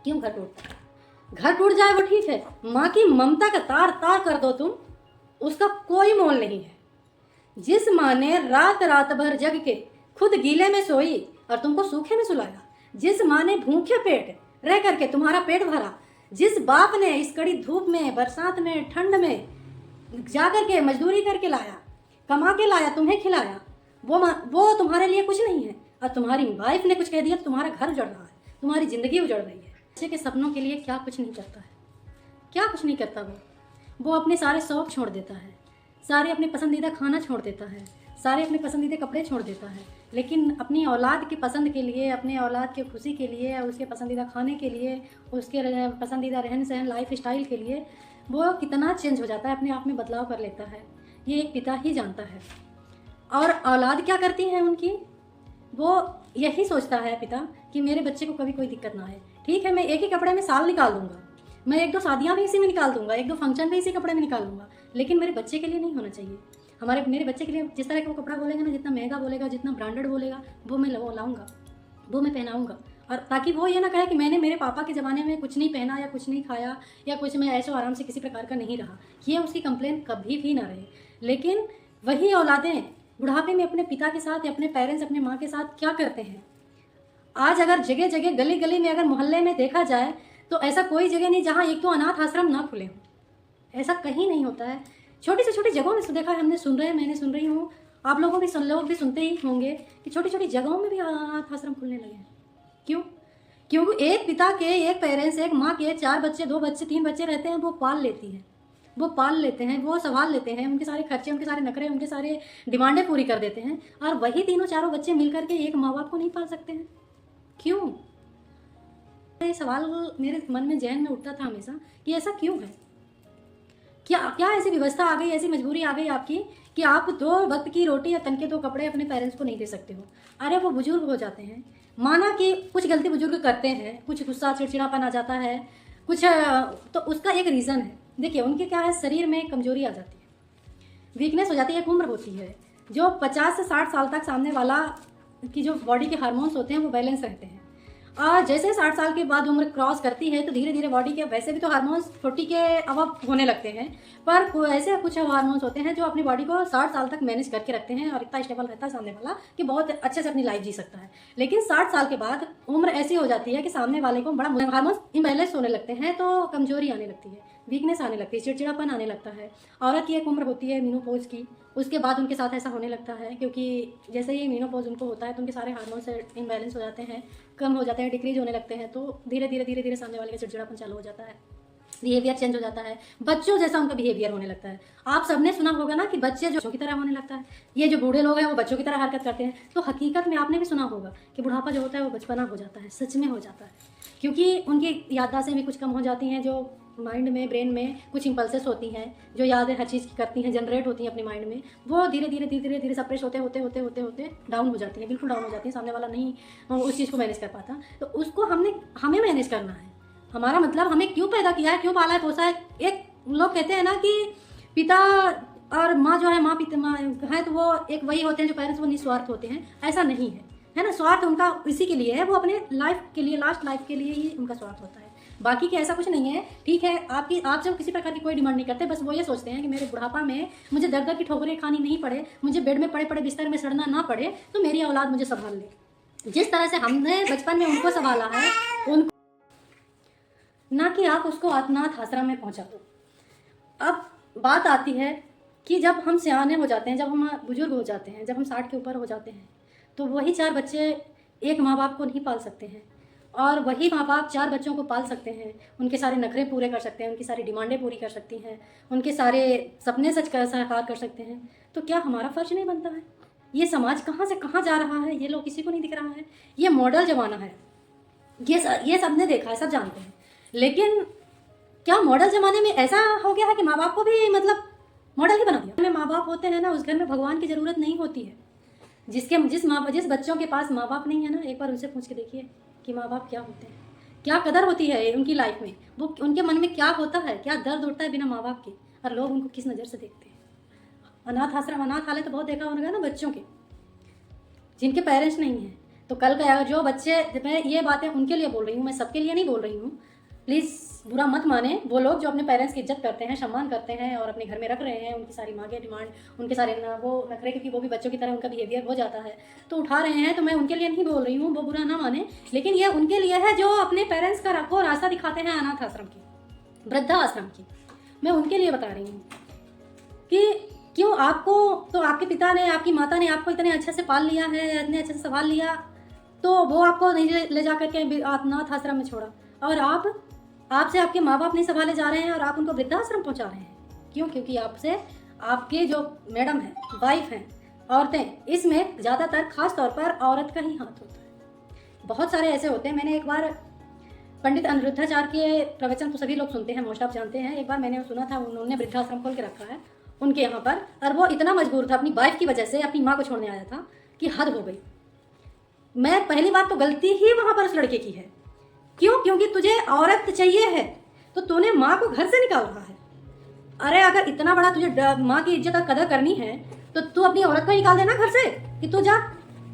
क्यों घर टूटता है? घर टूट जाए वो ठीक है, माँ की ममता का तार तार कर दो तुम, उसका कोई मोल नहीं है। जिस माँ ने रात रात भर जग के खुद गीले में सोई और तुमको सूखे में सुलाया, जिस माँ ने भूखे पेट रह करके तुम्हारा पेट भरा, जिस बाप ने इस कड़ी धूप में, बरसात में, ठंड में जा करके मजदूरी करके लाया, कमा के लाया, तुम्हें खिलाया, वो तुम्हारे लिए कुछ नहीं है। और तुम्हारी वाइफ ने कुछ कह दिया तो तुम्हारा घर उजड़ रहा है, तुम्हारी ज़िंदगी उजड़ रही है। बच्चे के सपनों के लिए क्या कुछ नहीं करता है, क्या कुछ नहीं करता वो अपने सारे शौक छोड़ देता है, सारे अपने पसंदीदा खाना छोड़ देता है, सारे अपने पसंदीदा कपड़े छोड़ देता है, लेकिन अपनी औलाद की पसंद के लिए, अपने औलाद की खुशी के लिए, उसके पसंदीदा खाने के लिए, उसके पसंदीदा रहन सहन, लाइफ स्टाइल के लिए वो कितना चेंज हो जाता है, अपने आप में बदलाव कर लेता है। ये एक पिता ही जानता है। और औलाद क्या करती है उनकी, वो यही सोचता है पिता कि मेरे बच्चे को कभी कोई दिक्कत ना आए। ठीक है, मैं एक ही कपड़े में साल निकाल दूंगा, मैं 1-2 शादियाँ भी इसी में निकाल दूंगा, 1-2 फंक्शन भी इसी कपड़े में निकाल दूंगा, लेकिन मेरे बच्चे के लिए नहीं होना चाहिए। मेरे बच्चे के लिए जिस तरह का वो कपड़ा बोलेगा ना, जितना महंगा बोलेगा, जितना ब्रांडेड बोलेगा, वो मैं लाऊंगा, वो मैं पहनाऊंगा। और ताकि वो ये ना कहे कि मैंने मेरे पापा के ज़माने में कुछ नहीं पहना या कुछ नहीं खाया या कुछ मैं ऐशो आराम से किसी प्रकार का नहीं रहा, ये उसकी कंप्लेन कभी भी ना रहे। लेकिन वही औलादें बुढ़ापे में अपने पिता के साथ या अपने पेरेंट्स, अपने माँ के साथ क्या करते हैं। आज अगर जगह जगह, गली गली में, अगर मोहल्ले में देखा जाए तो ऐसा कोई जगह नहीं जहाँ एक तो अनाथ आश्रम ना खुले हों। ऐसा कहीं नहीं होता है। छोटी से छोटी जगहों में देखा है हमने, सुन रहे हैं, मैंने सुन रही हूँ, आप लोग भी सुनते ही होंगे कि छोटी छोटी जगहों में भी अनाथ आश्रम खुलने लगे हैं। क्यों? क्योंकि एक पिता के, एक पेरेंट्स, एक माँ के 4 बच्चे, 2 बच्चे, 3 बच्चे रहते हैं, वो पाल लेती है, वो पाल लेते हैं, वो संभाल लेते हैं, उनके सारे खर्चे, उनके सारे नखरे, उनके सारे डिमांडें पूरी कर देते हैं। और वही तीनों चारों बच्चे मिलकर के एक माँ बाप को नहीं पाल सकते हैं। क्यों? ये सवाल मेरे मन में, जहन में उठता था हमेशा कि ऐसा क्यों है। क्या ऐसी व्यवस्था आ गई, ऐसी मजबूरी आ गई आपकी कि आप 2 वक्त की रोटी या तन के 2 कपड़े अपने पेरेंट्स को नहीं दे सकते हो। अरे वो बुजुर्ग हो जाते हैं, माना कि कुछ गलती बुजुर्ग करते हैं, कुछ गुस्सा चिड़चिड़ापन आ जाता है, कुछ तो उसका एक रीज़न है। देखिए उनके क्या है, शरीर में कमजोरी आ जाती है, वीकनेस हो जाती है, एक उम्र होती है जो 50 से 60 साल तक सामने वाला की जो बॉडी के हार्मोन्स होते हैं वो बैलेंस रहते हैं। और जैसे 60 साल के बाद उम्र क्रॉस करती है तो धीरे धीरे बॉडी के, वैसे भी तो हार्मोन्स 40 के अब होने लगते हैं, पर ऐसे कुछ हार्मोन्स होते हैं जो अपनी बॉडी को 60 साल तक मैनेज करके रखते हैं और इतना स्टेबल रहता है सामने वाला कि बहुत अच्छे से अपनी लाइफ जी सकता है। लेकिन 60 साल के बाद उम्र ऐसी हो जाती है कि सामने वाले को बड़ा हार्मोन्स इम्बैलेंस होने लगते हैं, तो कमजोरी आने लगती है, वीकनेस आने लगती है, चिड़चिड़ापन आने लगता है। औरत की एक उम्र होती है मीनोपॉज की, उसके बाद उनके साथ ऐसा होने लगता है, क्योंकि जैसे ही मीनोपॉज उनको होता है तो उनके सारे हार्मोन्स इम्बैलेंस हो जाते हैं, कम हो जाते हैं, डिक्रीज होने लगते हैं, तो धीरे धीरे सामने वाले का चिड़चिड़ापन चालू हो जाता है, बिहेवियर चेंज हो जाता है, बच्चों जैसा उनका बिहेवियर होने लगता है। आप सबने सुना होगा ना कि बच्चे जो बच्चों की तरह होने लगता है, ये जो बूढ़े लोग हैं वो बच्चों की तरह हरकत करते हैं। तो हकीकत में आपने भी सुना होगा कि बुढ़ापा जो होता है वो बचपना हो जाता है, सच में हो जाता है, क्योंकि उनकी याददाश्तें भी कुछ कम हो जाती हैं, जो माइंड में, ब्रेन में कुछ इंपल्सेस होती हैं, जो यादें हर चीज़ की करती हैं, जनरेट होती हैं अपने माइंड में, वो धीरे धीरे सप्रेस होते डाउन हो जाती हैं, बिल्कुल डाउन हो जाती हैं। सामने वाला नहीं उस चीज़ को मैनेज कर पाता, तो उसको हमें मैनेज करना है। हमारा मतलब हमें क्यों पैदा किया है, क्यों पाला है, पोसा है। एक लोग कहते हैं ना कि पिता और माँ जो है, माँ है तो वो एक वही होते हैं जो पेरेंट्स, वो निस्वार्थ होते हैं। ऐसा नहीं है ना, स्वार्थ उनका इसी के लिए है, वो अपने लाइफ के लिए, लास्ट लाइफ के लिए ही उनका स्वार्थ होता है, बाकी के ऐसा कुछ नहीं है। ठीक है, आप जब किसी प्रकार की कोई डिमांड नहीं करते, बस वो ये सोचते हैं कि मेरे बुढ़ापा में मुझे दर दर की ठोकरें खानी नहीं पड़े, मुझे बेड में पड़े पड़े बिस्तर में सड़ना ना पड़े, तो मेरी औलाद मुझे संभाल ले। जिस तरह से हमने बचपन में उनको संभाला है, उनको ना कि आप उसको अनाथ आश्रम में पहुंचा दो। अब बात आती है कि जब हम सियाने हो जाते हैं, जब हम बुजुर्ग हो जाते हैं, जब हम 60 के ऊपर हो जाते हैं, तो वही 4 बच्चे एक माँ बाप को नहीं पाल सकते हैं, और वही माँ बाप 4 बच्चों को पाल सकते हैं, उनके सारे नखरे पूरे कर सकते हैं, उनकी सारी डिमांडें पूरी कर सकती हैं, उनके सारे सपने साकार कर सकते हैं। तो क्या हमारा फ़र्ज नहीं बनता है? ये समाज कहाँ से कहाँ जा रहा है, ये लोग किसी को नहीं दिख रहा है। ये मॉडल ज़माना है, ये सब ने देखा है, सब जानते हैं। लेकिन क्या मॉडल ज़माने में ऐसा हो गया है कि माँ बाप को भी मतलब मॉडल ही बना दिया? में माँ बाप होते हैं ना, उस घर में भगवान की ज़रूरत नहीं होती है। जिस बच्चों के पास माँ बाप नहीं है ना, एक बार उनसे पूछ के देखिए कि माँ बाप क्या होते हैं, क्या कदर होती है उनकी लाइफ में, वो उनके मन में क्या होता है, क्या दर्द उठता है बिना माँ बाप के, और लोग उनको किस नज़र से देखते हैं। अनाथ आश्रम, अनाथालय तो बहुत देखा होगा ना, बच्चों के जिनके पेरेंट्स नहीं हैं, तो कल का जो बच्चे, मैं ये बातें उनके लिए बोल रही हूँ, मैं सबके लिए नहीं बोल रही हूँ। प्लीज़ बुरा मत माने वो लोग जो अपने पेरेंट्स की इज्जत करते हैं, सम्मान करते हैं और अपने घर में रख रहे हैं, उनकी सारी मांगे डिमांड, उनके सारे वो नखरे, क्योंकि वो भी बच्चों की तरह उनका बिहेवियर हो जाता है तो उठा रहे हैं, तो मैं उनके लिए नहीं बोल रही हूँ, वो बुरा ना माने। लेकिन ये उनके लिए है जो अपने पेरेंट्स का को रास्ता दिखाते हैं अनाथ आश्रम की, वृद्धा आश्रम की। मैं उनके लिए बता रही हूँ कि क्यों आपको, तो आपके पिता ने, आपकी माता ने आपको इतने अच्छे से पाल लिया है, इतने अच्छे से संभाल लिया, तो वो आपको नहीं ले जा करके अनाथ आश्रम में छोड़ा, और आपसे आपके माँ बाप नहीं संभाले जा रहे हैं और आप उनको वृद्धाश्रम पहुंचा रहे हैं। क्यों? क्योंकि आपसे आपके जो मैडम हैं, वाइफ हैं, औरतें, इसमें ज़्यादातर खास तौर पर औरत का ही हाथ होता है। बहुत सारे ऐसे होते हैं। मैंने एक बार पंडित अनिरुद्धाचार्य के प्रवचन तो सभी लोग सुनते हैं, मोस्ट ऑफ जानते हैं। एक बार मैंने सुना था, उन्होंने वृद्धाश्रम खोल के रखा है उनके यहाँ पर, और वो इतना मजबूर था अपनी वाइफ की वजह से, अपनी माँ को छोड़ने आया था कि हद हो गई। मैं पहली बात तो गलती ही वहाँ पर उस लड़के की है। क्यों? क्योंकि तुझे औरत चाहिए है तो तूने माँ को घर से निकाल रहा है। अरे अगर इतना बड़ा तुझे माँ की इज्जत और कदर करनी है तो तू अपनी औरत को निकाल देना घर से कि तू जा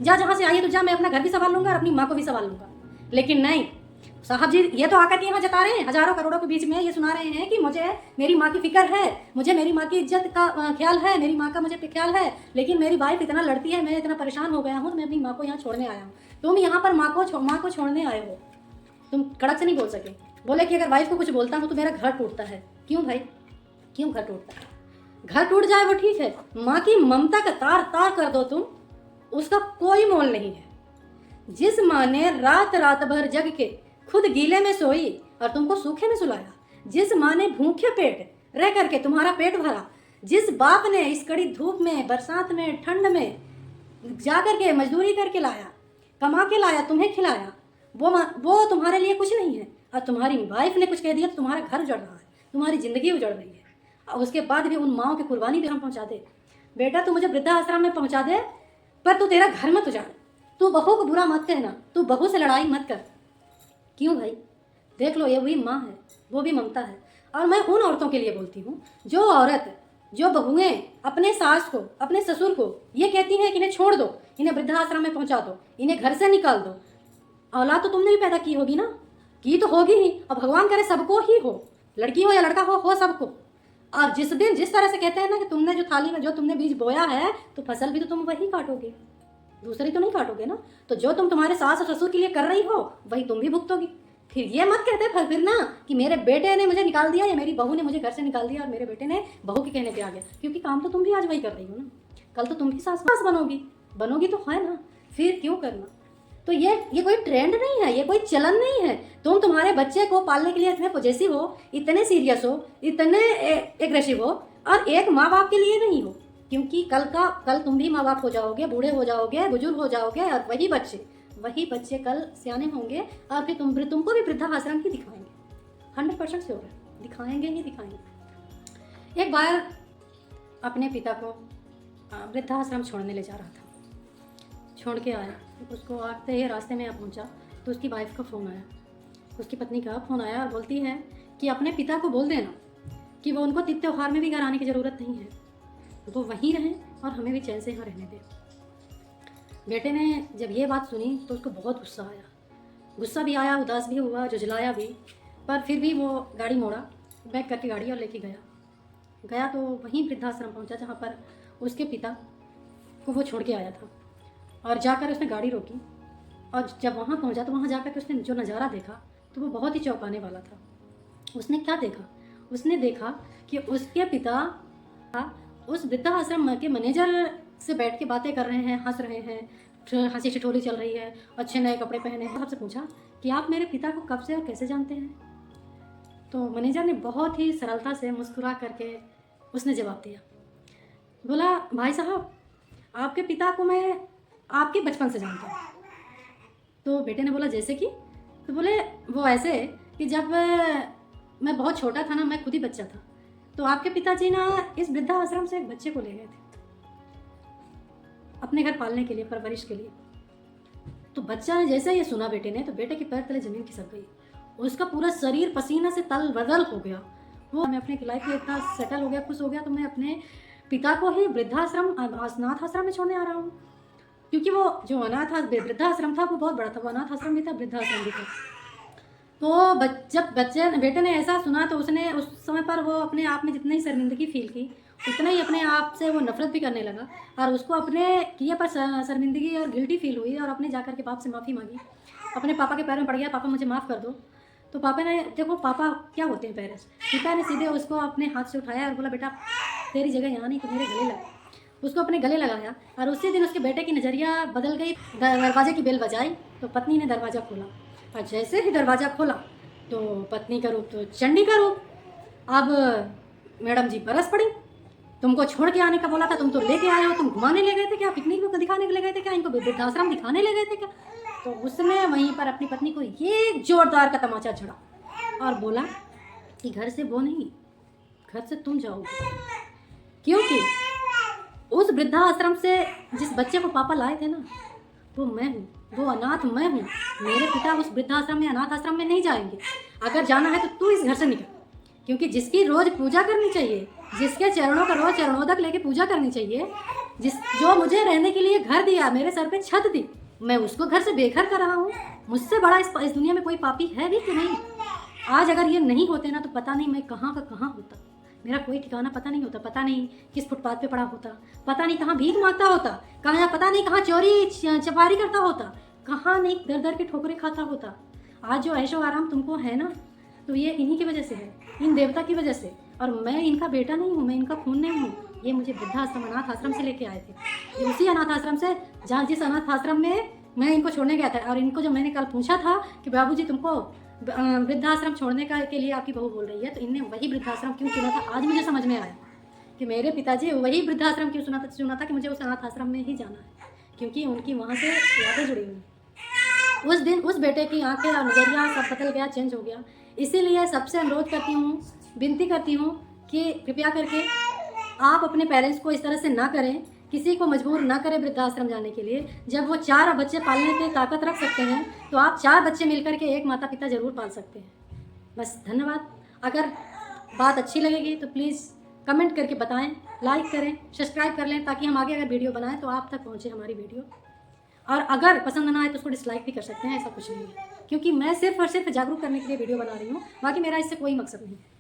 जहाँ से आई है, तू जा, मैं अपना घर भी संभाल लूंगा और अपनी माँ को भी संभाल लूंगा। लेकिन नहीं, साहब जी ये तो आकर के यहाँ जता रहे हैं, हजारों करोड़ों के बीच में ये सुना रहे हैं कि मुझे मेरी माँ की फिक्र है, मुझे मेरी माँ की इज्जत का ख्याल है, मेरी माँ का मुझे ख्याल है, लेकिन मेरी वाइफ इतना लड़ती है, मैं इतना परेशान हो गया हूँ, मैं अपनी माँ को यहाँ छोड़ने आया हूँ। तुम यहाँ पर माँ को छोड़ने आए हो, तुम कड़क से नहीं बोल सके। बोले कि अगर वाइफ को कुछ बोलता हूँ तो मेरा घर टूटता है। क्यों भाई, क्यों घर टूटता है? घर टूट जाए वो ठीक है, माँ की ममता का तार तार कर दो तुम, उसका कोई मोल नहीं है। जिस माँ ने रात रात भर जग के खुद गीले में सोई और तुमको सूखे में सुलाया, जिस माँ ने भूखे पेट रह करके तुम्हारा पेट भरा, जिस बाप ने इस कड़ी धूप में, बरसात में, ठंड में जा करके मजदूरी करके लाया, कमा के लाया, तुम्हें खिलाया, वो तुम्हारे लिए कुछ नहीं है। और तुम्हारी वाइफ ने कुछ कह दिया तो तुम्हारा घर उजड़ रहा है, तुम्हारी ज़िंदगी उजड़ रही है। और उसके बाद भी उन माँओं की कुर्बानी भी हम पहुँचा दे। बेटा तू मुझे वृद्धाश्रम में पहुँचा दे, पर तू तेरा घर मत उजाड़। तू बहू को बुरा मत कहना, तू बहू से लड़ाई मत कर। क्यों भाई? देख लो, ये वही माँ है, वो भी ममता है। और मैं उन औरतों के लिए बोलती हूँ जो औरत, जो बहुएं अपने सास को, अपने ससुर को ये कहती हैं कि इन्हें छोड़ दो, इन्हें वृद्धाश्रम में पहुँचा दो, इन्हें घर से निकाल दो। औलाद तो तुमने भी पैदा की होगी ना, की तो होगी ही, और भगवान करे सबको ही हो, लड़की हो या लड़का हो सबको। और जिस दिन जिस तरह से कहते हैं ना कि तुमने जो थाली में जो तुमने बीज बोया है तो फसल भी तो तुम वही काटोगे, दूसरी तो नहीं काटोगे ना। तो जो तुम तुम्हारे सास और ससुर के लिए कर रही हो वही तुम भी भुगतोगी। फिर ये मत कहते फिर ना कि मेरे बेटे ने मुझे निकाल दिया या मेरी बहू ने मुझे घर से निकाल दिया और मेरे बेटे ने बहू के कहने पे आ गया, क्योंकि काम तो तुम भी आज वही कर रही हो ना। कल तो तुम भी सास बनोगी तो है ना, फिर क्यों करना। तो ये कोई ट्रेंड नहीं है, ये कोई चलन नहीं है। तुम्हारे बच्चे को पालने के लिए इतने पॉजिटिव हो, इतने सीरियस हो, इतने एग्रेसिव हो, और एक माँ बाप के लिए नहीं हो। क्योंकि कल तुम भी माँ बाप हो जाओगे, बूढ़े हो जाओगे, बुजुर्ग हो जाओगे, और वही बच्चे कल सियाने होंगे और फिर तुमको भी वृद्धाश्रम ही दिखाएंगे। 100% श्योर है, दिखाएंगे ही दिखाएंगे। एक बार अपने पिता को वृद्धाश्रम छोड़ने ले जा रहा था, छोड़ के आया, उसको आते ही रास्ते में पहुंचा तो उसकी वाइफ का फ़ोन आया, उसकी पत्नी का फ़ोन आया और बोलती है कि अपने पिता को बोल देना कि वो उनको तीज त्योहार में भी घर आने की ज़रूरत नहीं है, वो वहीं रहें और हमें भी चैन से यहाँ रहने दें। बेटे ने जब ये बात सुनी तो उसको बहुत गुस्सा भी आया, उदास भी हुआ, झुझलाया भी, पर फिर भी वो गाड़ी मोड़ा, बैक करके गाड़ी और लेके गया तो वहीं वृद्धाश्रम पहुँचा जहाँ पर उसके पिता को वो छोड़ के आया था। और जाकर उसने गाड़ी रोकी और जब वहाँ पहुँचा तो वहाँ जाकर उसने जो नज़ारा देखा तो वो बहुत ही चौंकाने वाला था। उसने क्या देखा? उसने देखा कि उसके पिता उस वृद्धाश्रम के मैनेजर से बैठ के बातें कर रहे हैं, हंस रहे हैं, हंसी ठिठोली चल रही है, अच्छे नए कपड़े पहने हैं। सबसे पूछा कि आप मेरे पिता को कब से और कैसे जानते हैं? तो मैनेजर ने बहुत ही सरलता से मुस्कुरा करके उसने जवाब दिया, बोला भाई साहब आपके पिता को मैं आपके बचपन से जानता हूँ। तो बेटे ने बोला जैसे कि? तो बोले वो ऐसे कि जब मैं बहुत छोटा था ना, मैं खुद ही बच्चा था, तो आपके पिताजी ना इस वृद्धाश्रम से एक बच्चे को ले गए थे अपने घर पालने के लिए, परवरिश के लिए। तो बच्चा ने जैसे ये सुना बेटे ने, तो बेटे के पैर तले ज़मीन खिसक गई, उसका पूरा शरीर पसीना से तल बदल हो गया। वो मैं अपने लाइफ में इतना सेटल हो गया, खुश हो गया, तो मैं अपने पिता को ही वृद्धाश्रम, अनाथ आश्रम में छोड़ने आ रहा हूँ। क्योंकि वो जो अनाथ वृद्धाश्रम था वो बहुत बड़ा था, वो अनाथ आश्रम भी था, वृद्धाश्रम भी था। तो जब बेटे ने ऐसा सुना तो उसने उस समय पर वो अपने आप में जितनी शर्मिंदगी फील की, उतना ही अपने आप से वो नफरत भी करने लगा, और उसको अपने किए पर शर्मिंदगी और गिल्टी फील हुई, और अपने जाकर के बाप से माफ़ी मांगी, अपने पापा के पैरों में पड़ गया, पापा मुझे माफ़ कर दो। तो पापा ने, देखो पापा क्या होते हैं पेरेंट्स, पिता ने सीधे उसको अपने हाथ से उठाया और बोला बेटा तेरी जगह यहाँ नहीं, तो मेरे गले लग। उसको अपने गले लगाया, और उसी दिन उसके बेटे की नज़रिया बदल गई। दरवाजे की बेल बजाई तो पत्नी ने दरवाज़ा खोला, और जैसे ही दरवाज़ा खोला तो पत्नी का रूप तो चंडी का रूप। अब मैडम जी बरस पड़ी, तुमको छोड़ के आने का बोला था, तुम तो लेके आए हो, तुम घुमाने ले गए थे क्या, पिकनिक में दिखाने ले गए थे क्या, इनको वृद्धाश्रम दिखाने ले गए थे क्या। तो उसने वहीं पर अपनी पत्नी को ये जोरदार का तमाचा छड़ा और बोला कि घर से वो नहीं, घर से तुम जाओगे, क्योंकि उस वृद्धाश्रम से जिस बच्चे को पापा लाए थे ना, वो मैं हूँ, वो अनाथ मैं हूँ। मेरे पिता उस वृद्धाश्रम में, अनाथ आश्रम में नहीं जाएंगे। अगर जाना है तो तू इस घर से निकल, क्योंकि जिसकी रोज़ पूजा करनी चाहिए, जिसके चरणों का रोज़ चरणोदक लेके पूजा करनी चाहिए, जो मुझे रहने के लिए घर दिया, मेरे सर पे छत दी, मैं उसको घर से बेघर कर रहा हूँ। मुझसे बड़ा इस दुनिया में कोई पापी है भी कि नहीं। आज अगर ये नहीं होते ना तो पता नहीं मैं कहाँ का कहाँ होता, मेरा कोई ठिकाना पता नहीं होता, पता नहीं किस फुटपाथ पे पड़ा होता, पता नहीं कहाँ भीख मांगता होता, कहाँ पता नहीं कहाँ चोरी चपारी करता होता, कहाँ नहीं दर दर के ठोकरें खाता होता। आज जो ऐशो आराम तुमको है ना, तो ये इन्हीं की वजह से है, इन देवता की वजह से। और मैं इनका बेटा नहीं हूँ, मैं इनका खून नहीं हूँ। ये मुझे वृद्धाश्रम, अनाथ आश्रम से लेके आए थे, ये उसी अनाथ आश्रम से जहाँ जिस अनाथ आश्रम में मैं इनको छोड़ने गया था। और इनको जो मैंने कल पूछा था कि बाबूजी तुमको वृद्धाश्रम छोड़ने के लिए आपकी बहू बोल रही है, तो इनने वही वृद्धाश्रम क्यों चुना था। आज मुझे समझ में आया कि मेरे पिताजी वही वृद्धाश्रम क्यों चुना था कि मुझे उस अनाथ आश्रम में ही जाना है, क्योंकि उनकी वहाँ से यादें जुड़ी हुई। उस दिन उस बेटे की आंखें और नज़रिया सब बदल गया, चेंज हो गया। इसीलिए सबसे अनुरोध करती हूँ, विनती करती हूँ कि कृपया करके आप अपने पेरेंट्स को इस तरह से ना करें, किसी को मजबूर ना करें वृद्धाश्रम जाने के लिए। जब वो 4 बच्चे पालने की ताकत रख सकते हैं तो आप 4 बच्चे मिलकर के एक माता पिता ज़रूर पाल सकते हैं। बस धन्यवाद। अगर बात अच्छी लगेगी तो प्लीज़ कमेंट करके बताएं, लाइक करें, सब्सक्राइब कर लें, ताकि हम आगे अगर वीडियो बनाएं तो आप तक पहुँचे हमारी वीडियो। और अगर पसंद ना आए तो उसको डिसलाइक भी कर सकते हैं, ऐसा कुछ नहीं है, क्योंकि मैं सिर्फ और सिर्फ जागरूक करने के लिए वीडियो बना रही हूँ, बाकी मेरा इससे कोई मकसद नहीं है।